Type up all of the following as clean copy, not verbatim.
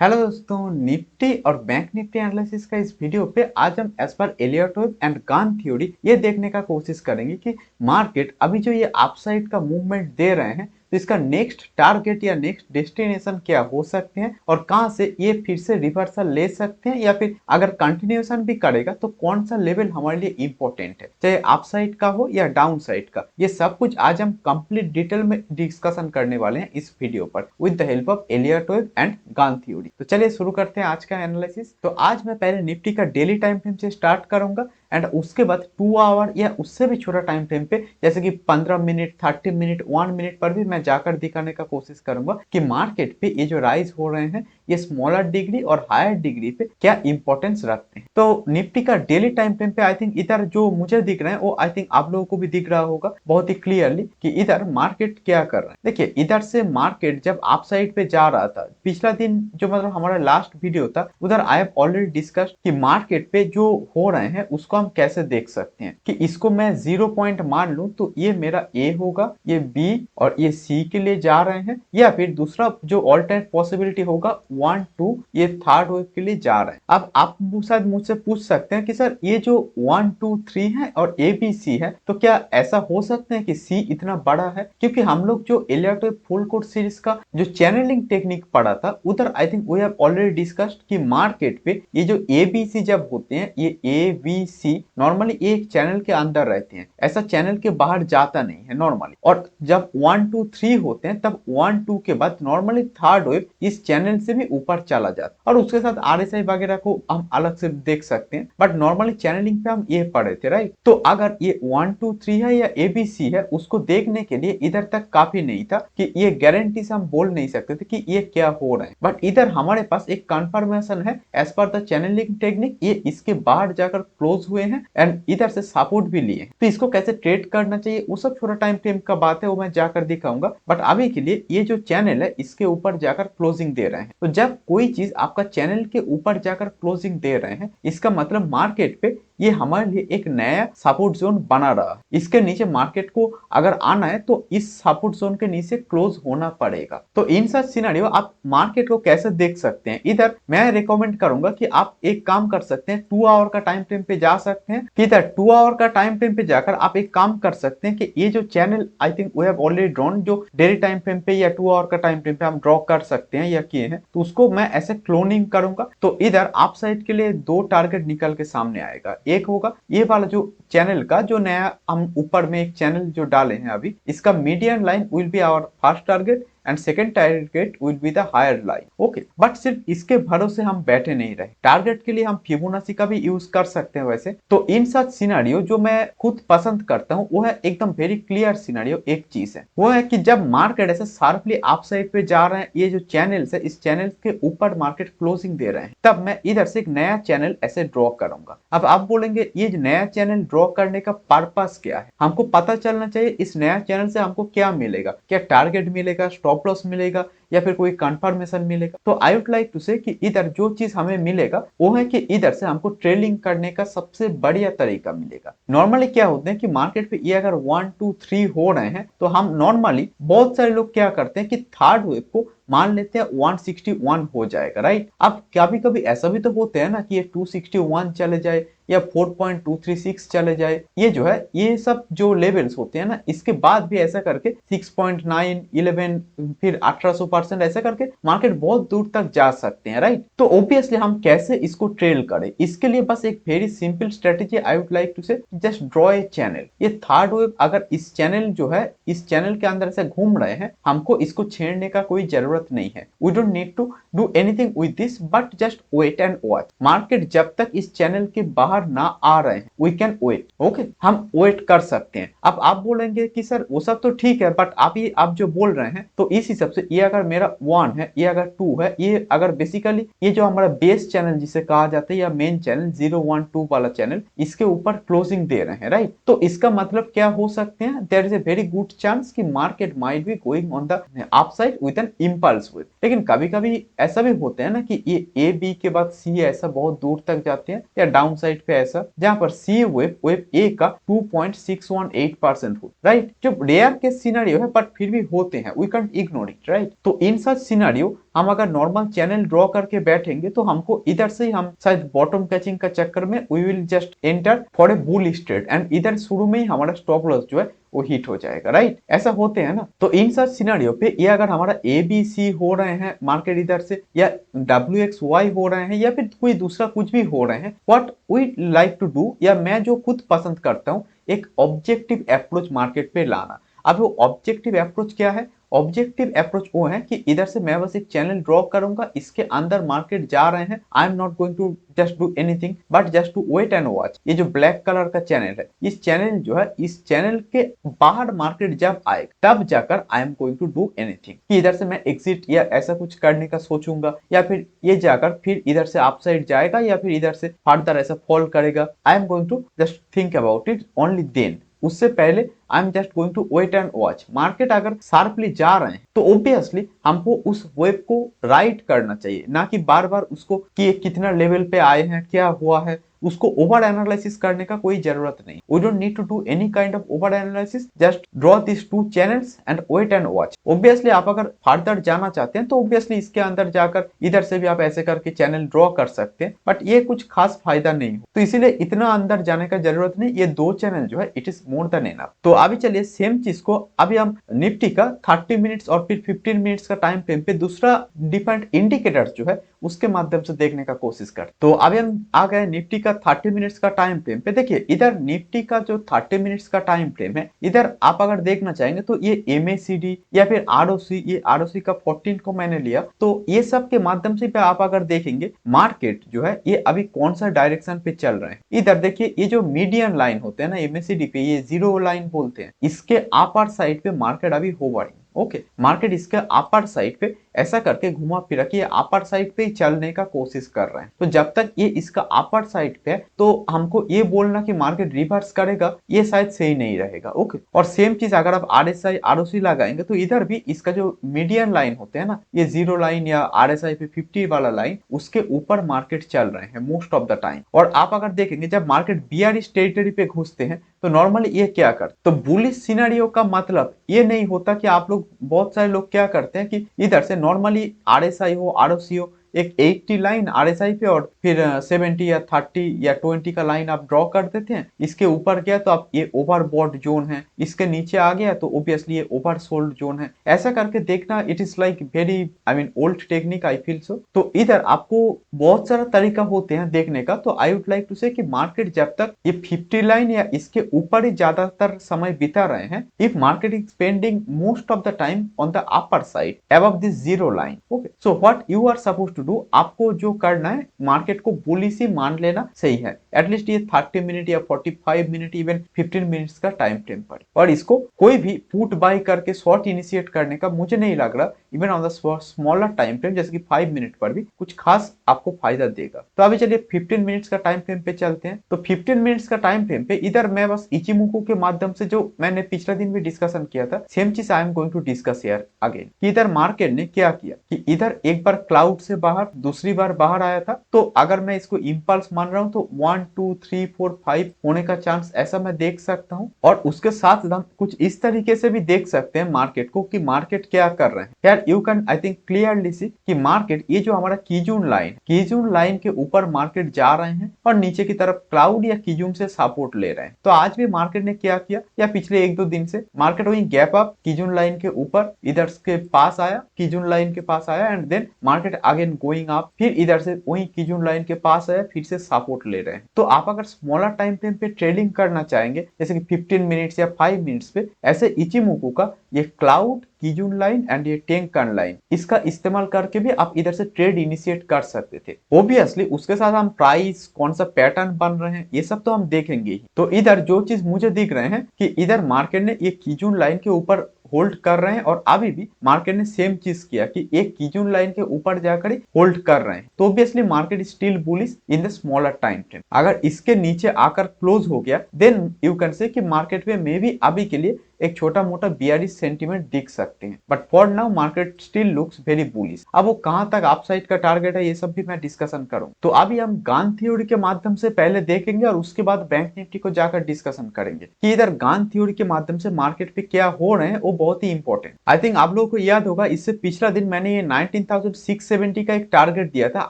Hello दोस्तों, Nifty और bank Nifty analysis का इस वीडियो पे आज हम as per Elliott and Gann theory ये देखने का कोशिश करेंगे कि मार्केट अभी जो ये अपसाइड का मूवमेंट दे रहे हैं तो इसका नेक्स्ट टारगेट या नेक्स्ट डेस्टिनेशन क्या हो सकते हैं और कहां से ये फिर से रिवर्सल ले सकते हैं या फिर अगर कंटिन्यूएशन भी करेगा तो कौन सा लेवल हमारे लिए इंपॉर्टेंट है, चाहे अपसाइड का हो या डाउन साइड का। ये सब कुछ आज हम कंप्लीट डिटेल में डिस्कशन करने वाले हैं इस वीडियो पर with the help of Elliott and Gann theory. तो चलिए शुरू करते हैं आज का एनालिसिस। तो आज मैं पहले निफ्टी का डेली टाइम फ्रेम से स्टार्ट करूंगा एंड उसके बाद 2 आवर या उससे भी छोटा टाइम फ्रेम पे जैसे कि 15 मिनट, 30 मिनट, 1 मिनट पर भी मैं जाकर दिखाने का कोशिश करूंगा कि मार्केट पे ये जो राइज हो रहे हैं ये स्मॉलर डिग्री और हायर डिग्री पे क्या इंपॉर्टेंस रखते हैं। तो निफ्टी का डेली टाइम फ्रेम पे आई थिंक इधर जो मुझे दिख रहा है वो आई थिंक आप लोगों को भी दिख रहा होगा बहुत ही क्लियरली कि इधर मार्केट क्या कर रहा है। देखिए इधर से मार्केट जब अप साइड पे जा रहा था पिछला दिन जो मतलब हमारा लास्ट वीडियो था उधर आई हैव ऑलरेडी डिस्कस्ड कि मार्केट पे जो हो रहे हैं उसको हम कैसे देख सकते हैं कि इसको मैं 0 पॉइंट मान लूं तो ये मेरा ए होगा, ये बी और ये सी के लिए जा रहे हैं, या फिर दूसरा जो ऑल्टरनेट पॉसिबिलिटी होगा 1 2 ये थर्ड वेव के लिए जा रहे हैं। अब आप शायद मुझसे पूछ सकते हैं कि सर ये जो 1 2 3 है और ए बी सी है तो क्या ऐसा हो सकता है कि सी इतना बड़ा है, क्योंकि हम लोग जो एलियट फुल कोर्स सीरीज का जो चैनलिंग टेक्निक पढ़ा था उधर I think we have already discussed कि मार्केट पे ये जो ए बी सी जब होते हैं ये ए बी सी नॉर्मली एक चैनल के अंदर रहते हैं, ऐसा चैनल के बाहर जाता नहीं है नॉर्मली। और जब 1 2 3 होते हैं तब 1 2 के बाद नॉर्मली थर्ड वेव इस चैनल से भी ऊपर चला जाता है और उसके साथ आरएसआई वगैरह को हम अलग से देख सकते हैं, बट नॉर्मली चैनलिंग पे हम ये पढ़े थे राइट। तो अगर ये 1 2 3 है या एबीसी है उसको देखने के लिए इधर तक काफी नहीं था कि ये गारंटी से हम बोल नहीं सकते थे कि ये क्या हो रहा है, बट इधर हमारे पास एक कंफर्मेशन है as per the channelling technique ये इसके बाहर जाकर क्लोज हुए हैं एंड इधर से सपोर्ट भी लिए। तो इसको कैसे ट्रेड करना चाहिए वो सब छोटा टाइम फ्रेम का बात है, वो मैं जाकर दिखाऊंगा, बट अभी के लिए ये जो चैनल है इसके ऊपर जाकर क्लोजिंग दे रहे हैं। तो जब कोई चीज आपका चैनल के ऊपर जाकर क्लोजिंग दे रहे हैं इसका मतलब मार्केट पे ये हमारे लिए एक नया सपोर्ट जोन बना रहा है। इसके नीचे मार्केट को अगर आना है तो इस सपोर्ट जोन के नीचे क्लोज होना पड़ेगा। तो इन सब सिनेरियो आप मार्केट को कैसे देख सकते हैं, इधर मैं रिकमेंड करूंगा कि आप एक काम कर सकते हैं 2 आवर का टाइम फ्रेम पे जा सकते हैं। इधर 2 आवर का टाइम फ्रेम पे जाकर आप एक काम कर सकते हैं कि ये जो channel I think we have already drawn जो डेली टाइम फ्रेम पे या 2 आवर का टाइम फ्रेम पे हम ड्रॉ कर सकते हैं या किए हैं, तो उसको मैं ऐसे क्लोनिंग करूंगा। तो इधर अप साइड के लिए 2 टारगेट निकल के सामने आएगा। एक होगा ये वाला जो चैनल का जो नया हम ऊपर में एक चैनल जो डाले हैं अभी, इसका median line will be our first target and second target will be the higher line. Okay, but सिर्फ इसके भरोसे हम बैठे नहीं रहे, टारगेट के लिए हम फिबोनाची का भी यूज कर सकते हैं वैसे। तो इन सच सिनेरियो जो मैं खुद पसंद करता हूँ वो है एकदम वेरी क्लियर सिनेरियो। एक चीज है वो है कि जब मार्केट ऐसे शार्पली अप साइड पे जा रहे हैं, ये जो चैनल है इस चैनल के ऊपर मार्केट क्लोजिंग दे रहे हैं, तब मैं इधर से एक नया चैनल ऐसे ड्रॉ करूंगा। अब आप बोलेंगे ये नया चैनल ड्रॉ करने का पर्पस क्या है, हमको पता चलना चाहिए इस नया चैनल से हमको क्या मिलेगा, क्या टारगेट मिलेगा, स्टॉप लॉस मिलेगा या फिर कोई कंफर्मेशन मिलेगा। तो आई वुड लाइक टू से कि इधर जो चीज हमें मिलेगा वो है कि इधर से हमको ट्रेलिंग करने का सबसे बढ़िया तरीका मिलेगा। नॉर्मली क्या होते हैं कि मार्केट पे ये अगर 1 2 3 हो रहे हैं तो हम नॉर्मली बहुत सारे लोग क्या करते हैं कि थर्ड वेव को मान लेते हैं 161 हो जाएगा राइट। अब कभी कभी ऐसा भी तो होते हैं ना कि ये 261 चले जाए या 4.236 चले जाए, ये जो है ये सब जो लेवल्स होते हैं ना इसके बाद भी ऐसा करके 6.9 11 फिर 1800% ऐसा करके मार्केट बहुत दूर तक जा सकते हैं राइट। तो ऑब्वियसली हम कैसे इसको ट्रेल करें, इसके लिए बस एक very simple strategy I would like to say just draw a channel. ये थर्ड वेव अगर इस चैनल जो है इस चैनल के अंदर से घूम रहे हैं हमको इसको छेड़ने का कोई जरूरत नहीं है। We don't need to do anything with this but just wait and watch. Market जब तक इस चैनल के बाहर ना आ रहे हैं वी कैन वेट। ओके, हम वेट कर सकते हैं। अब आप बोलेंगे कि सर वो सब तो ठीक है बट आप जो बोल रहे हैं तो इस हिसाब से ये अगर मेरा 1 है, ये अगर 2 है, ये अगर बेसिकली ये जो हमारा बेस चैनल जिसे कहा जाता है या मेन चैनल 0 1 2 वाला चैनल इसके ऊपर क्लोजिंग दे रहे हैं राइट। तो इसका मतलब क्या हो सकते हैं, there is a very good chance कि market might be going on the upside with an impulse with. लेकिन कभी कभी ऐसा भी होता है ना कि ये ए बी के बाद सी ऐसा बहुत दूर तक जाते हैं या डाउन साइड पे ऐसा जहां पर सी वेब ए का 2.618% हो, राइट। जो रेयर केस सिनेरियो है बट फिर भी होते हैं, we can't ignore it, right. तो इन सच सिनेरियो हम अगर नॉर्मल चैनल ड्रॉ करके बैठेंगे तो हमको इधर से ही हम शायद बॉटम कैचिंग का चक्कर में we will just enter for a bull straight and इधर शुरू में ही हमारा स्टॉप लॉस जो है वो हिट हो जाएगा, राइट। ऐसा होते हैं ना। तो इन सच सिनेरियो पे ये अगर हमारा ए बी सी हो रहे हैं मार्केट इधर से, या डब्ल्यू एक्स वाई हो रहे हैं, या फिर कोई दूसरा कुछ भी हो रहे हैं, what we like to do, या मैं जो खुद पसंद करता हूँ, एक ऑब्जेक्टिव अप्रोच मार्केट पे लाना। अब वो ऑब्जेक्टिव अप्रोच क्या है? ऑब्जेक्टिव अप्रोच वो है कि इधर से मैं बस एक चैनल ड्रॉ करूंगा, इसके अंदर मार्केट जा रहे हैं, I am not going to just do anything but just to wait and watch. ये जो ब्लैक कलर का चैनल है, इस चैनल जो है, इस चैनल के बाहर मार्केट जब आएगा तब जाकर I am going to do anything, कि इधर से मैं एग्जिट या ऐसा कुछ करने का सोचूंगा, या फिर ये जाकर फिर इधर से अपसाइड जाएगा, या फिर इधर से फर्दर ऐसा फॉल करेगा। I am going to just think about it only then. उससे पहले I am just going to wait and watch. Market अगर शार्पली जा रहे हैं तो ऑब्वियसली हमको उस वेव को राइट करना चाहिए, ना कि बार बार उसको कि ये कितना लेवल पे आए हैं, क्या हुआ है, उसको ओवर एनालिसिस करने का कोई जरूरत नहीं। We don't need to do any kind of over analysis, just draw this two channels and wait and watch. Obviously आप अगर फर्दर जाना चाहते हैं तो ऑब्वियसली इसके अंदर जाकर इधर से भी आप ऐसे करके चैनल ड्रॉ कर सकते हैं, बट ये कुछ खास फायदा नहीं हो, तो इसीलिए इतना अंदर जाने का जरूरत नहीं। ये दो चैनल जो है it is more than enough. तो अभी चलिए सेम चीज को अभी हम निफ्टी का 30 मिनट्स और फिर 15 मिनट्स का टाइम फ्रेम पे दूसरा डिफरेंट इंडिकेटर्स जो है उसके माध्यम से देखने का कोशिश कर। तो अभी हम आ गए निफ्टी का 30 मिनट्स का टाइम फ्रेम पे। देखिए इधर निफ्टी का जो 30 मिनट्स का टाइम फ्रेम है, इधर आप अगर देखना चाहेंगे तो ये एमएसीडी या फिर आरओसी, ये आरओसी का 14 को मैंने लिया, तो ये सब के माध्यम से आप अगर देखेंगे मार्केट जो है ये अभी कौन सा डायरेक्शन पे चल रहे हैं। इधर देखिए ये जो मीडियन लाइन होते हैं ना एमएसीडी पे, ये जीरो लाइन बोलते हैं, इसके अपर साइड पे मार्केट अभी होवरिंग। ओके, मार्केट इसके अपर साइड पे ऐसा करके घुमा फिरा कि ये अपर साइड पे ही चलने का कोशिश कर रहे हैं। तो जब तक ये इसका अपर साइड पे है तो हमको ये बोलना कि मार्केट रिवर्स करेगा ये शायद सही नहीं रहेगा। ओके, और सेम चीज अगर आप आरएसआई आरओसी लगाएंगे तो इधर भी इसका जो मीडियन लाइन होते हैं ना, ये जीरो लाइन या आरएसआई पे 50 वाला लाइन, उसके ऊपर मार्केट चल रहे हैं मोस्ट ऑफ द टाइम। और आप अगर देखेंगे जब मार्केट बियरिश टेरिटरी पे घुसते हैं तो नॉर्मली ये क्या कर, तो बुलिश सिनेरियो का मतलब ये नहीं होता कि आप लोग, बहुत सारे लोग क्या करते हैं कि इधर से नॉर्मली आरएसआई हो आरओसी हो, एक 80 लाइन आरएसआई पे और फिर 70 या 30 या 20 का लाइन आप ड्रॉ कर देते हैं। इसके ऊपर गया तो आप ये ओवरबॉट जोन है, इसके नीचे आ गया तो ऑब्वियसली ये ओवरसोल्ड जोन है। ऐसा करके देखना it is like very I mean old technique I feel so. तो इधर आपको बहुत सारा तरीका होते हैं देखने का। तो आई वुड लाइक टू से कि मार्केट जब तक ये 50 लाइन या इसके ऊपर ही ज्यादातर समय बिता रहे हैं, if market is spending most of the time on the upper side above this zero line, okay, so what you are supposed to do, आपको जो करना है मार्केट को बुलिश ही मान लेना सही है, एटलीस्ट ये 30 मिनट या 45 मिनट इवन 15 मिनट्स का टाइम फ्रेम पर। और इसको कोई भी पुट बाय करके शॉर्ट इनिशिएट करने का मुझे नहीं लग रहा even on the smaller time frame जैसे कि 5 मिनट पर भी कुछ खास आपको फायदा देगा। तो अभी चलिए 15 मिनट्स का टाइम फ्रेम पे चलते हैं। तो 15 मिनट्स का टाइम फ्रेम पे इधर मैं बस इचिमुको के माध्यम से, जो मैंने पिछले दिन भी डिस्कशन किया था, सेम चीज I am going to discuss here again, कि इधर मार्केट ने क्या किया कि इधर एक बार क्लाउड से बाहर, दूसरी बार बाहर आया था। तो अगर मैं इसको इंपल्स मान रहा हूं तो 1 2 3 4 5 होने का चांस ऐसा मैं देख सकता हूं। और उसके साथ हम कुछ इस तरीके से भी देख सकते हैं मार्केट को कि मार्केट क्या कर रहे हैं। यार you can I think clearly see कि मार्केट, ये जो हमारा कीजून लाइन के ऊपर मार्केट जा रहे हैं और नीचे की तरफ क्लाउड या कीजून से सपोर्ट ले रहे हैं। तो आज भी मार्केट ने क्या किया, या पिछले 1-2 दिन से मार्केट वही गैप अप कीजून लाइन के ऊपर इधर के पास आया, कीजून लाइन के पास आया, and then market again going up, फिर इधर से वही कीजून लाइन के पास आया, फिर से सपोर्ट ले रहे हैं। तो आप अगर स्मॉलर टाइम फ्रेम पे ट्रेडिंग करना चाहेंगे जैसे कि 15 मिनट्स या 5 मिनट्स पे, ऐसे इचिमुको का ये क्लाउड, कीजून लाइन एंड ये टेंकन लाइन, इसका इस्तेमाल करके भी आप इधर से ट्रेड इनिशिएट कर सकते थे। ऑब्वियसली उसके साथ हम प्राइस, कौन सा पैटर्न बन रहे हैं, ये सब तो हम देखेंगे ही। तो इधर जो चीज मुझे दिख रहे हैं कि इधर मार्केट ने ये कीजून लाइन के ऊपर होल्ड कर रहे हैं, और अभी भी मार्केट ने सेम चीज किया कि एक कीजून लाइन के ऊपर जाकर होल्ड कर रहे हैं। तो obviously market still bullish in the smaller time frame. अगर इसके नीचे आकर क्लोज हो गया देन यू कैन से कि मार्केट में मे बी अभी के लिए एक छोटा मोटा बियरिश सेंटीमेंट दिख सकते हैं, but for now market still looks very bullish. अब वो कहां तक अपसाइड का टारगेट है ये सब भी मैं डिस्कशन करूं। तो अभी हम गान थ्योरी के माध्यम से पहले देखेंगे और उसके बाद बैंक निफ्टी को जाकर डिस्कशन करेंगे कि इधर गान थ्योरी के माध्यम से मार्केट पे क्या हो रहे हैं, वो बहुत ही इंपॉर्टेंट। आई थिंक आप लोगों को याद होगा इससे पिछला दिन मैंने ये 19,670 का एक टारगेट दिया था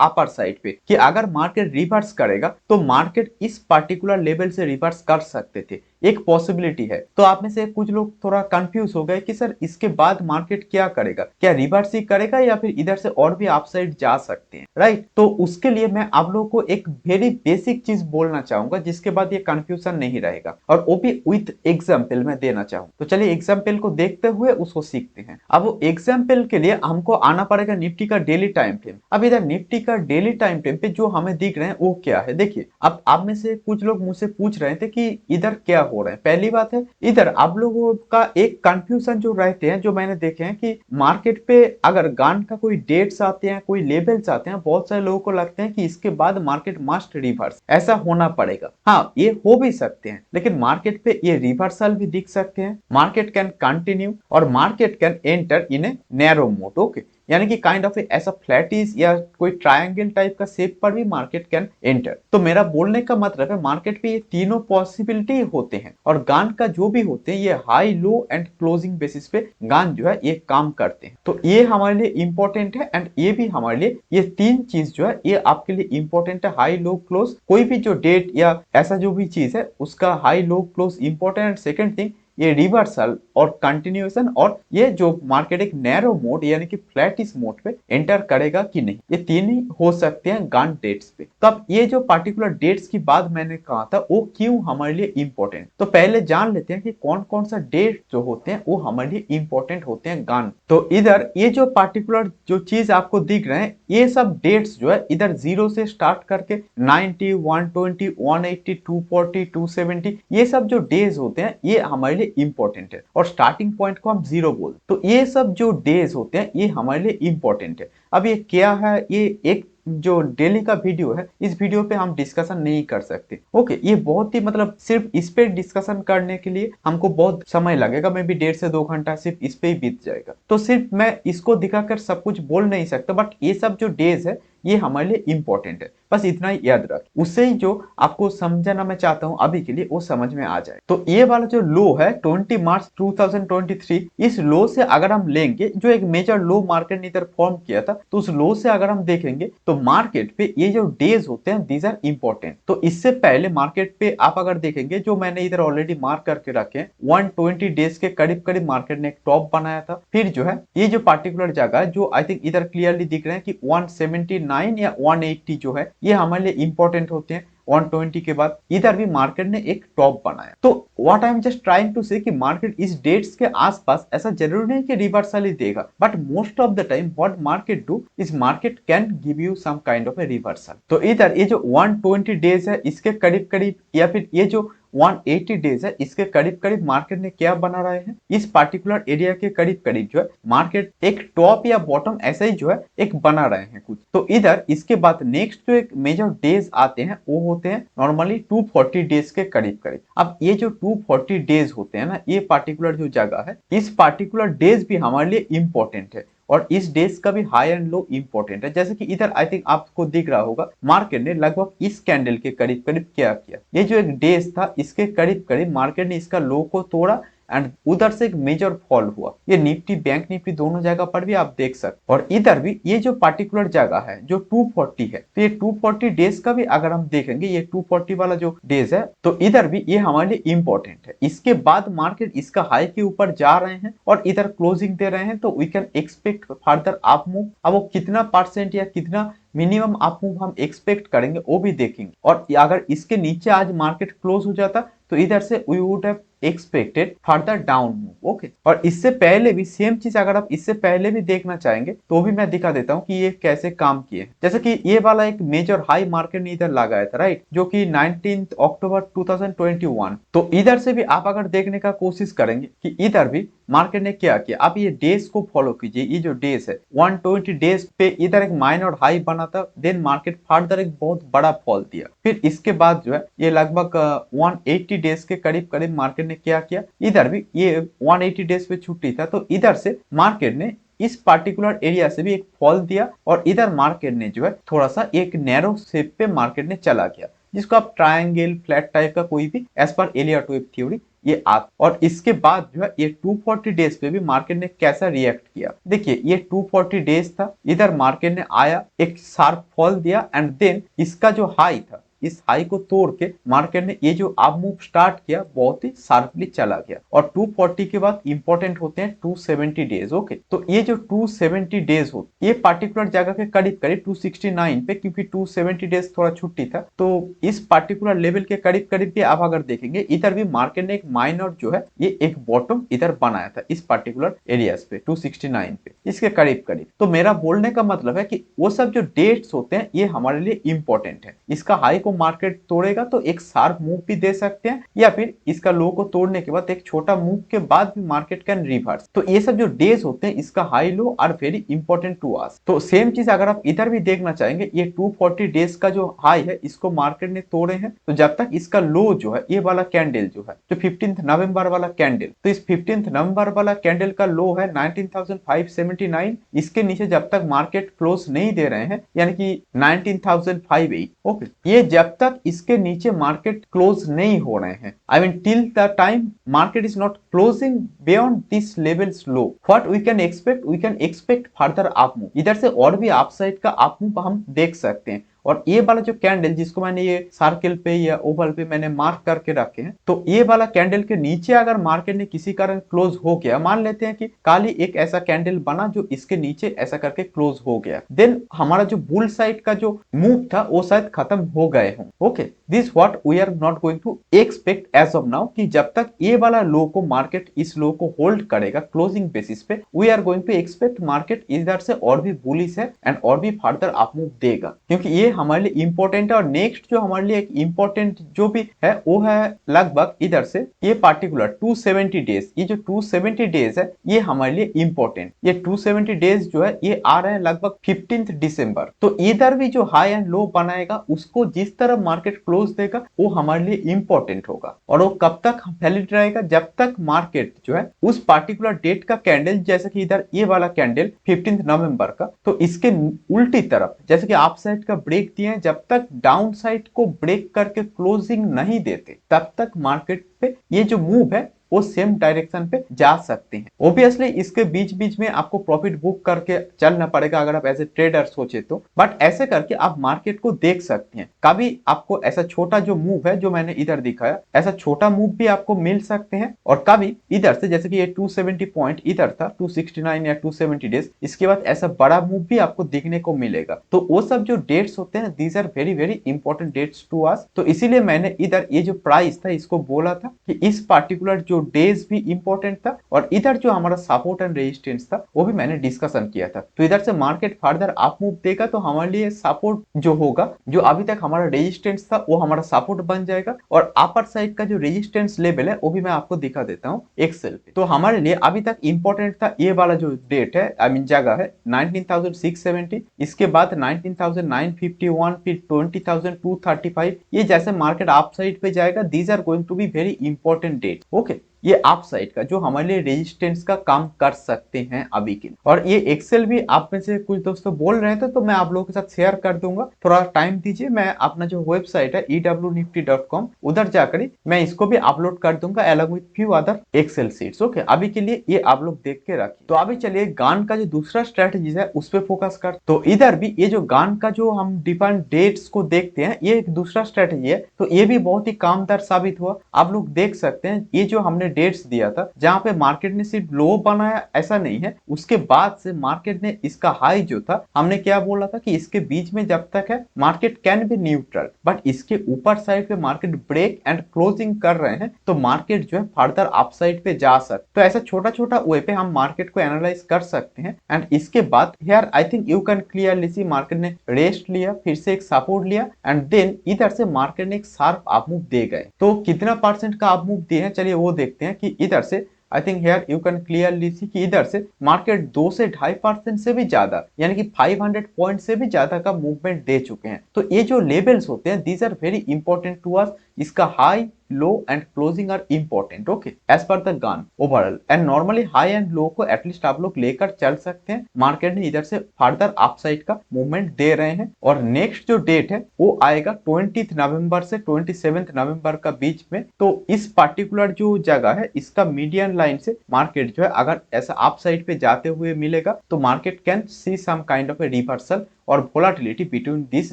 अपर साइड पे कि अगर मार्केट रिवर्स करेगा तो मार्केट इस पार्टिकुलर लेवल से रिवर्स कर सकते थे, एक पॉसिबिलिटी है। तो आप में से कुछ लोग थोड़ा कंफ्यूज हो गए कि सर इसके बाद मार्केट क्या करेगा, क्या रिवर्स ही करेगा या फिर इधर से और भी अपसाइड जा सकते हैं, राइट। तो उसके लिए मैं आप लोगों को एक वेरी बेसिक चीज बोलना चाहूंगा जिसके बाद ये कंफ्यूजन नहीं रहेगा, और वो भी विथ एग्जाम्पल मैं देना चाहूँ। तो चलिए एग्जाम्पल को देखते हुए उसको सीखते हैं। अब वो एग्जाम्पल के लिए हमको आना पड़ेगा निफ्टी का डेली टाइम फ्रेम। अब इधर निफ्टी का डेली टाइम फ्रेम पे जो हमें दिख रहे हैं वो क्या है, देखिए। अब आप में से कुछ लोग मुझसे पूछ रहे थे कि इधर क्या हो रहा है। पहली बात है, इधर आप लोगों का एक कंफ्यूजन जो रहते हैं, जो मैंने देखे हैं कि मार्केट पे अगर गान का कोई डेट्स आते हैं, कोई लेवल्स आते हैं, बहुत सारे लोगों को लगता है कि इसके बाद मार्केट मस्ट रिवर्स, ऐसा होना पड़ेगा। हाँ, ये हो भी सकते हैं, लेकिन मार्केट पे ये रिवर्सल भी दिख सकते हैं। मार्केट कैन कंटिन्यू और market can enter in a narrow mode. Okay, यानी कि काइंड ऑफ ऐसा फ्लैटिस या कोई ट्रायंगल टाइप का शेप पर भी मार्केट कैन एंटर। तो मेरा बोलने का मतलब है मार्केट पे ये तीनों पॉसिबिलिटी होते हैं, और गान का जो भी होते हैं ये high low and closing basis पे गान जो है ये काम करते हैं। तो ये हमारे लिए इंपॉर्टेंट है, एंड ये भी हमारे लिए, ये तीन चीज जो है ये आपके लिए इंपॉर्टेंट है। हाई लो क्लोज, कोई भी जो डेट या ऐसा जो भी चीज है उसका high low close important. Second thing, ये रिवर्सल और कंटिन्यूएशन, और ये जो मार्केट एक नैरो मोड यानी कि फ्लैटिश मोड पे एंटर करेगा कि नहीं, ये तीन ही हो सकते हैं गान डेट्स पे। तो अब ये जो पार्टिकुलर डेट्स की बात मैंने कहा था वो क्यों हमारे लिए इंपॉर्टेंट, तो पहले जान लेते हैं कि कौन कौन सा डेट जो होते हैं वो हमारे लिए इंपॉर्टेंट होते हैं गान। तो इधर ये जो पार्टिकुलर जो चीज आपको दिख रहे हैं ये सब डेट्स जो है इधर 0 से स्टार्ट करके 90, 120, 180, 240, 270, ये सब जो डेज होते हैं ये हमारे लिए इंपॉर्टेंट है, और स्टार्टिंग पॉइंट को हम 0 बोलते हैं। तो ये सब जो डेज होते हैं ये हमारे लिए इंपॉर्टेंट है। अब ये क्या है, ये एक जो डेली का वीडियो है, इस वीडियो पे हम डिस्कशन नहीं कर सकते। ओके, ये बहुत ही मतलब सिर्फ इस पे डिस्कशन करने के लिए हमको बहुत समय लगेगा, मे भी 1.5 से 2 घंटा सिर्फ इस पे ही बीत जाएगा। तो सिर्फ मैं इसको दिखाकर सब कुछ बोल नहीं सकता, बट ये सब जो डेज है ये हमारे लिए इंपॉर्टेंट है, बस इतना ही याद रख। उससे ही जो आपको समझना मैं चाहता हूं अभी के लिए वो समझ में आ जाए। तो ये वाला जो लो है 20 मार्च 2023, इस लो से अगर हम लेंगे, जो एक मेजर लो मार्केट ने इधर फॉर्म किया था, तो उस लो से अगर हम देखेंगे तो मार्केट पे ये जो डेज होते हैं दीज आर इंपॉर्टेंट। तो इससे पहले मार्केट पे आप अगर देखेंगे, जो मैंने इधर ऑलरेडी मार्क करके रखे हैं, 120 डेज के करीब करीब मार्केट ने एक टॉप बनाया था। फिर जो है ये जो पार्टिकुलर जगह जो आई थिंक इधर क्लियरली दिख रहे हैं कि 179 या 180 जो है ये हमारे लिए इंपॉर्टेंट होते हैं। 120 के बाद इधर भी मार्केट ने एक टॉप बनाया। तो what I am just trying to say कि मार्केट इस डेट्स के आसपास, ऐसा जरूरी नहीं कि रिवर्सल ही देगा, but most of the time what market do is market can give you some kind of a reversal. तो इधर ये जो 120 डेज है इसके करीब करीब, या फिर ये जो 180 डेज है इसके करीब करीब मार्केट ने क्या बना रहे हैं, इस पार्टिकुलर एरिया के करीब करीब जो है मार्केट एक टॉप या बॉटम ऐसा ही जो है एक बना रहे हैं कुछ। तो इधर इसके बाद नेक्स्ट जो एक मेजर डेज आते हैं वो होते हैं नॉर्मली 240 डेज के करीब करीब। अब ये जो 240 डेज होते हैं ना, ये पार्टिकुलर जो जगह है, इस पार्टिकुलर डेज भी हमारे लिए इंपॉर्टेंट है, और इस डेज का भी हाई एंड लो इंपॉर्टेंट है। जैसे कि इधर आई थिंक आपको दिख रहा होगा मार्केट ने लगभग इस कैंडल के करीब करीब क्या किया, ये जो एक डेज था इसके करीब करीब मार्केट ने इसका लो को तोड़ा, एंड उधर से एक मेजर फॉल हुआ। ये निफ्टी बैंक निफ्टी दोनों जगह पर भी आप देख सकते। और इधर भी ये जो पार्टिकुलर जगह है जो 240 है, तो ये 240 डेज का भी अगर हम देखेंगे, ये 240 वाला जो डेज है, तो इधर भी ये हमारे लिए इंपॉर्टेंट है। इसके बाद मार्केट इसका हाई के ऊपर जा रहे हैं और इधर क्लोजिंग दे रहे हैं, तो we can expect further up move. अब वो कितना परसेंट या कितना मिनिमम अप मूव हम एक्सपेक्ट करेंगे वो भी देखेंगे। और अगर इसके नीचे आज मार्केट क्लोज हो जाता तो इधर से we would have expected further down move. Okay, और इससे पहले भी सेम चीज अगर आप इससे पहले भी देखना चाहेंगे तो भी मैं दिखा देता हूं कि ये कैसे काम किए। जैसे कि ये वाला एक मेजर हाई मार्केट ने इधर लगाया था, राइट, जो कि 19 अक्टूबर 2021। तो इधर से भी आप अगर देखने का कोशिश करेंगे कि इधर भी मार्केट ने क्या किया। आप ये डेज को फॉलो कीजिए, ये जो डेज है 120 डेज पे इधर एक माइनर हाई बना था, देन मार्केट फर्दर एक बहुत बड़ा फॉल दिया। फिर इसके बाद जो है ये लगभग 180 डेज के करीब करीब मार्केट ने क्या किया, इधर भी ये 180 डेज पे छुट्टी था, तो इधर से मार्केट ने इस पार्टिकुलर एरिया से भी एक फॉल दिया और इधर मार्केट ने जो है थोड़ा सा एक नैरो शेप पे मार्केट ने चला गया, जिसको आप ट्रायंगल फ्लैट टाइप का कोई भी as per Elliott wave theory ये आप। और इसके बाद जो है ये 240 डेज पे भी मार्केट ने कैसा रिएक्ट किया, देखिए ये 240 डेज था, इधर मार्केट ने आया एक शार्प फॉल दिया एंड देन इसका जो हाई था इस हाई को तोड़ के मार्केट ने ये जो अप मूव स्टार्ट किया बहुत ही शार्पली चला गया। और 240 के बाद इंपॉर्टेंट होते हैं 270 डेज। ओके, तो ये जो 270 डेज होते ये पार्टिकुलर जगह के करीब करीब 269 पे, क्योंकि 270 डेज थोड़ा छुट्टी था, तो इस पार्टिकुलर लेवल के करीब करीब भी आप अगर देखेंगे इधर भी मार्केट ने एक माइनर जो है ये एक बॉटम इधर बनाया था इस पार्टिकुलर एरियाज पे 269 पे इसके करीब करीब। तो मेरा बोलने का मतलब है कि वो सब जो डेट्स होते हैं ये हमारे लिए इंपॉर्टेंट है। इसका हाई को मार्केट तोड़ेगा तो एक शार्प मूव भी दे सकते हैं, या फिर इसका लो को तोड़ने के बाद एक छोटा मूव के बाद भी मार्केट कैन रिवर्स। तो ये सब जो डेज होते हैं इसका high low are very important to us. तो सेम चीज अगर आप इधर भी देखना चाहेंगे, ये 240 डेज का जो हाई है इसको मार्केट ने तोड़े हैं, तो जब तक इसका लो जो है ये वाला कैंडल जो है जो 15 नवंबर वाला कैंडल, तो इस 15 नवंबर वाला कैंडल का लो है 19,579, इसके नीचे जब तक मार्केट क्लोज नहीं दे रहे हैं यानी कि 19,058। ओके, ये जब तक इसके नीचे मार्केट क्लोज नहीं हो रहे हैं, I mean till the time market is not closing beyond this levels low, what we can expect further up move. इधर से और भी अप साइड का अप मूव हम देख सकते हैं। और ये वाला जो कैंडल जिसको मैंने ये सर्कल पे या ओवल पे मैंने मार्क करके रखे हैं, तो ये वाला कैंडल के नीचे अगर मार्केट ने किसी कारण क्लोज हो गया, मान लेते हैं कि कल ही एक ऐसा कैंडल बना जो इसके नीचे ऐसा करके क्लोज हो गया, देन हमारा जो बुल साइड का जो मूव था वो शायद खत्म हो गए हों। Okay, this what we are not going to expect as of now, कि जब तक ये वाला लो को मार्केट इस लो को होल्ड करेगा क्लोजिंग बेसिस पे, we are going to expect market इधर से और भी बुलिश है एंड और भी फर्दर अप मूव देगा, क्योंकि ये हमारे लिए इंपॉर्टेंट है। और नेक्स्ट जो हमारे लिए एक इंपॉर्टेंट जो भी है वो है लगभग इधर से ये पार्टिकुलर 270 डेज, ये जो 270 डेज है ये हमारे लिए इंपॉर्टेंट। ये 270 डेज जो है ये आ रहे हैं लगभग 15 दिसंबर, तो इधर भी जो हाई एंड लो बनाएगा उसको जिस तरह मार्केट क्लोज देगा वो हमारे लिए इंपॉर्टेंट होगा। और वो कब तक वैलिड रहेगा, जब तक मार्केट जो है उस पार्टिकुलर डेट का कैंडल, जैसे कि इधर ये वाला कैंडल 15 नवंबर का, तो इसके उल्टी तरफ जैसे कि आप साइड का ब्रेक दिए, जब तक डाउन साइड को ब्रेक करके क्लोजिंग नहीं देते तब तक मार्केट पे ये जो मूव है वो सेम डायरेक्शन पे जा सकते हैं। ओब्वियसली इसके बीच बीच में आपको प्रॉफिट बुक करके चलना पड़ेगा अगर आप एज ए ट्रेडर सोचे तो, बट ऐसे करके आप मार्केट को देख सकते हैं। कभी आपको ऐसा छोटा जो मूव है जो मैंने इधर दिखाया, ऐसा छोटा मूव भी आपको मिल सकते हैं, और कभी इधर से जैसे कि ये 270 पॉइंट इधर था 269 या 270 डेज, इसके बाद ऐसा बड़ा मूव भी आपको देखने को मिलेगा। तो वो सब जो डेट्स होते हैं these are very very important dates to us. तो इसीलिए मैंने इधर ये जो प्राइस था इसको बोला था कि इस पार्टिकुलर जो डेज भी इंपॉर्टेंट था, और इधर जो हमारा सपोर्ट एंड रेजिस्टेंस था वो भी मैंने डिस्कशन किया था। तो इधर से मार्केट फर्दर अप मूव देगा तो हमारे लिए सपोर्ट जो होगा, जो अभी तक हमारा रेजिस्टेंस था वो हमारा सपोर्ट बन जाएगा, और अपर साइड का जो रेजिस्टेंस लेवल है वो भी मैं आपको दिखा देता हूँ एक्सेल पे। तो हमारे लिए अभी तक इंपॉर्टेंट था ये वाला जो डेट है, आई मीन जगह है 19,670, इसके बाद 19,951, फिर 20,235। ये जैसे मार्केट अप साइड पे जाएगा these are going to be very important date. Okay, ये अप साइड का जो हमारे लिए रेजिस्टेंस का काम कर सकते हैं अभी के लिए। और ये एक्सेल भी आप में से कुछ दोस्तों बोल रहे थे तो मैं आप लोगों के साथ शेयर कर दूंगा, थोड़ा टाइम दीजिए। मैं अपना जो वेबसाइट है ewnifty.com उधर जाकर मैं इसको भी अपलोड कर दूंगा along with few other excel sheets. Okay, अभी के लिए ये आप लोग देख के रखिए। तो अभी चलिए गान का जो दूसरा स्ट्रेटेजी है उस पर फोकस कर। तो इधर भी ये जो गान का जो हम डिफरेंट डेट्स को देखते हैं ये एक दूसरा स्ट्रेटेजी है, तो ये भी बहुत ही कामदार साबित हुआ। आप लोग देख सकते हैं ये जो हमने डेट्स दिया था जहां पे मार्केट ने सिर्फ लो बनाया ऐसा नहीं है, उसके बाद से मार्केट ने इसका हाई जो था, हमने क्या बोला था कि इसके बीच में जब तक है market can be neutral, but इसके ऊपर साइड पे मार्केट ब्रेक एंड क्लोजिंग कर रहे हैं तो मार्केट जो है फर्दर अपसाइड पे जा सकते। तो ऐसा छोटा छोटा वे पे हम मार्केट को एनालाइज कर सकते हैं। एंड इसके बाद here I think you can clearly C market ने रेस्ट लिया, फिर से एक सपोर्ट लिया, एंड देन इधर से मार्केट ने एक शार्प अप मूव दे गए। तो कितना परसेंट का अप मूव दिए हैं चलिए वो देखते हैं। कि इधर से I think here you can clearly see कि इधर से मार्केट 2 से 2.5% से भी ज्यादा यानी कि 500 पॉइंट से भी ज्यादा का मूवमेंट दे चुके हैं। तो ये जो लेवल्स होते हैं these are very important to us. इसका high low and closing are important, okay, as per the Gann overall. And normally high and low को एटलीस्ट आप लोग लेकर चल सकते हैं। मार्केट ने इधर से फर्दर अपसाइड का मूवमेंट दे रहे हैं और नेक्स्ट जो डेट है वो आएगा 20 नवंबर से 27 नवंबर का बीच में। तो इस पार्टिकुलर जो जगह है इसका मीडियन लाइन से मार्केट जो है अगर ऐसा अपसाइड पे जाते हुए मिलेगा तो market can see some kind of a reversal और volatility between this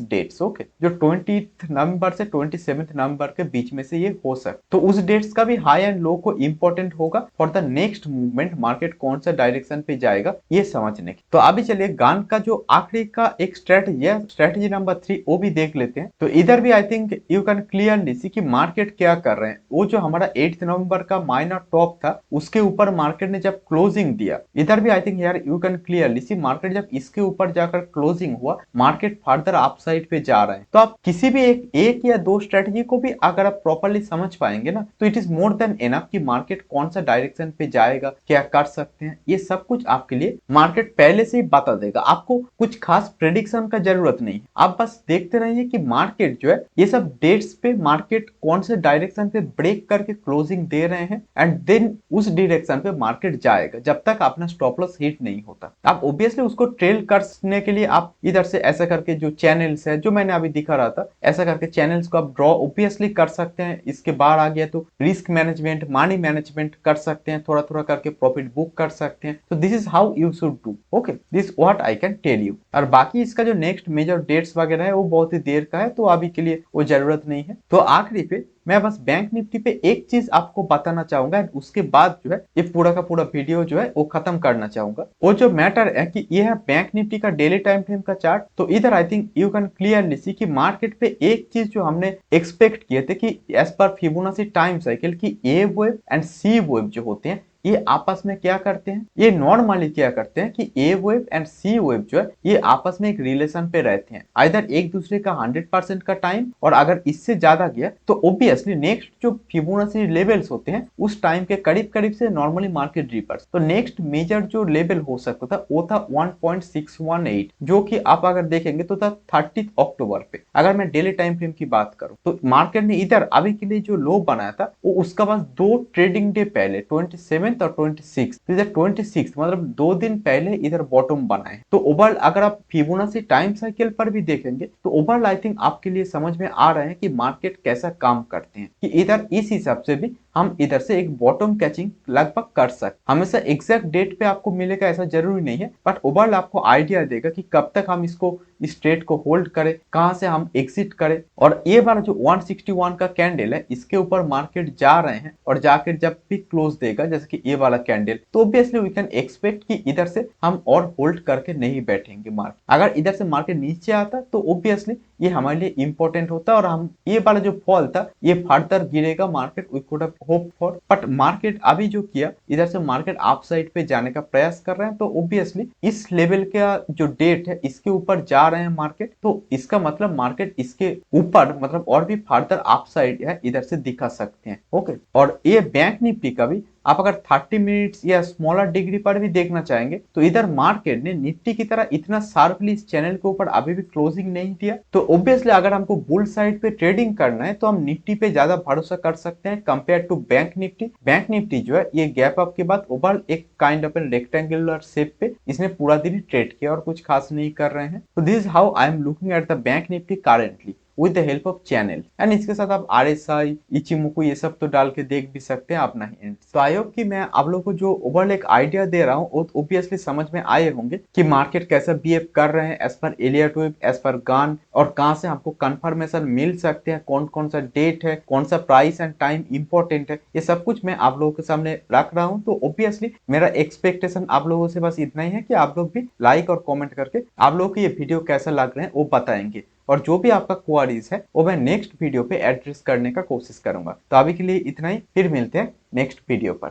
dates, okay, जो 20 नवंबर से 27 नवंबर के बीच में से ये हो सकता। तो उस डेट्स का भी हाई एंड लो को इंपॉर्टेंट होगा for the next movement, market कौन सा डायरेक्शन पे जाएगा ये समझने की। तो अभी चलिए गान का जो आखिरी का एक स्ट्रेटजी है, स्ट्रेटजी नंबर 3, वो भी देख लेते हैं। तो इधर भी I think you can clearly see कि मार्केट क्या कर रहे हैं। वो जो हमारा 8 नवंबर का माइनर टॉप था उसके ऊपर मार्केट ने जब क्लोजिंग दिया, इधर भी आई थिंक यार you can clearly C market जब इसके ऊपर जाकर क्लोजिंग हुआ, मार्केट फर्दर अपसाइड पे जा रहे हैं। तो आप किसी भी एक या दो स्ट्रेटजी को भी अगर आप प्रॉपर्ली समझ पाएंगे ना तो it is more than enough कि मार्केट कौन सा डायरेक्शन पे जाएगा, क्या कर सकते हैं, ये सब कुछ आपके लिए मार्केट पहले से ही बता देगा। आपको कुछ खास प्रेडिक्शन का जरूरत नहीं, आप बस देखते रहिए कि मार्केट जो है ये सब डेट्स पे मार्केट कौन से डायरेक्शन पे ब्रेक करके क्लोजिंग दे रहे हैं एंड देन उस डायरेक्शन पे मार्केट जाएगा जब तक अपना स्टॉप लॉस हिट नहीं होता। आप ऑब्वियसली उसको ट्रेल करने के लिए आप इधर से ऐसा करके जो चैनल्स है जो मैंने अभी दिखा रहा था, ऐसा करके चैनल्स को आप ड्रॉ ऑब्वियसली कर सकते हैं। इसके बाहर आ गया तो रिस्क मैनेजमेंट, मनी मैनेजमेंट कर सकते हैं, थोड़ा थोड़ा करके प्रॉफिट बुक कर सकते हैं। तो this is how you should do, okay, this what I can tell you. और बाकी इसका जो नेक्स्ट मेजर डेट्स वगैरह है वो बहुत ही देर का है तो अभी के लिए वो जरूरत नहीं है। तो आखिरी पे मैं बस बैंक निफ्टी पे एक चीज आपको बताना चाहूंगा एंड उसके बाद जो है ये पूरा का पूरा वीडियो जो है वो खत्म करना चाहूंगा। वो जो मैटर है कि ये है बैंक निफ्टी का डेली टाइम फ्रेम का चार्ट। तो इधर I think you can clearly see कि मार्केट पे एक चीज जो हमने एक्सपेक्ट किए थे कि as per Fibonacci time cycle की ए वेव एंड सी वेव जो होते हैं ये आपस में क्या करते हैं, ये नॉर्मली क्या करते हैं कि ए वेव एंड सी वेव जो है ये आपस में एक रिलेशन पे रहते हैं, आइदर एक दूसरे का 100% का टाइम, और अगर इससे ज्यादा गया तो ऑब्वियसली नेक्स्ट जो फिबोनाची लेवल्स होते हैं उस टाइम के करीब करीब से नॉर्मली मार्केट रिवर्स। तो नेक्स्ट मेजर जो लेवल हो सकता था वो था 1.618, जो कि आप अगर देखेंगे तो था 30 अक्टूबर पे। अगर मैं डेली टाइम फ्रेम की बात करूं तो मार्केट ने इधर अभी के लिए जो लो बनाया था वो उसका बस 2 ट्रेडिंग डे पहले 27 और 26, तो इधर 26 मतलब 2 दिन पहले इधर बॉटम बना है। तो ओवरऑल अगर आप फिबोनाची टाइम साइकिल पर भी देखेंगे तो ओवरऑल आई थिंक आपके लिए समझ में आ रहे हैं कि मार्केट कैसा काम करते हैं, कि इधर इस हिसाब से भी हम इधर से एक बॉटम कैचिंग लगभग कर सकते। हमेशा एग्जैक्ट डेट पे आपको मिलेगा ऐसा जरूरी नहीं है, बट ओवरऑल आपको आइडिया देगा कि कब तक हम इसको इस ट्रेड को होल्ड करें, कहां से हम एग्जिट करें। और ये वाला जो 161 का कैंडल है इसके ऊपर मार्केट जा रहे हैं और जाकर जब भी क्लोज देगा जैसे कि ये वाला कैंडल, तो ऑब्वियसली वी कैन एक्सपेक्ट कि इधर से हम और होल्ड करके नहीं बैठेंगे मार्केट। अगर इधर से मार्केट नीचे आता तो ऑब्वियसली ये हमारे लिए इंपॉर्टेंट होता और हम ये वाला जो फॉल था ये फर्दर गिरेगा market, we could have hope for. But market अभी जो किया इधर से मार्केट अप साइड पे जाने का प्रयास कर रहे हैं, तो ऑब्वियसली इस लेवल का जो डेट है इसके ऊपर जा रहे हैं मार्केट, तो इसका मतलब मार्केट इसके ऊपर मतलब और भी फर्दर अप साइड है इधर से दिखा सकते हैं, ओके। और ये बैंक निफ्टी का भी आप अगर 30 मिनट्स या स्मॉलर डिग्री पर भी देखना चाहेंगे तो इधर मार्केट ने निफ्टी की तरह इतना शार्पली इस चैनल के ऊपर अभी भी क्लोजिंग नहीं दिया। तो ऑब्वियसली अगर हमको बुल साइड पे ट्रेडिंग करना है तो हम निफ्टी पे ज्यादा भरोसा कर सकते हैं compare to bank Nifty. Bank Nifty जो है ये गैप अप के बाद ओवरऑल एक काइंड ऑफ रेक्टेंगुलर शेप पे इसने पूरा दिन ट्रेड किया और कुछ खास नहीं कर रहे हैं। तो this is how I am looking at the bank Nifty currently with the help of channel. And इसके साथ आप RSI, इचिमोकू ये सब तो डाल के देख भी सकते हैं अपना ही। तो आई होप कि मैं आप लोगों को जो ओवरऑल एक आइडिया दे रहा हूँ वो ऑब्वियसली समझ में आए होंगे कि मार्केट कैसा बिहेव कर रहे हैं as per Elliott wave, as per गान, और कहां से हमको कंफर्मेशन मिल सकते हैं, कौन कौन सा डेट है, कौन सा प्राइस एंड टाइम इंपॉर्टेंट है, ये सब कुछ मैं आप लोगों के सामने रख रहा हूँ। तो ऑब्वियसली मेरा एक्सपेक्टेशन आप लोगों से बस इतना ही है कि आप लोग भी लाइक और कॉमेंट करके आप लोगों को ये वीडियो कैसा लग रहे हैं वो बताएंगे, और जो भी आपका क्वेरीज है वो मैं नेक्स्ट वीडियो पे एड्रेस करने का कोशिश करूंगा। तो अभी के लिए इतना ही, फिर मिलते हैं नेक्स्ट वीडियो पर।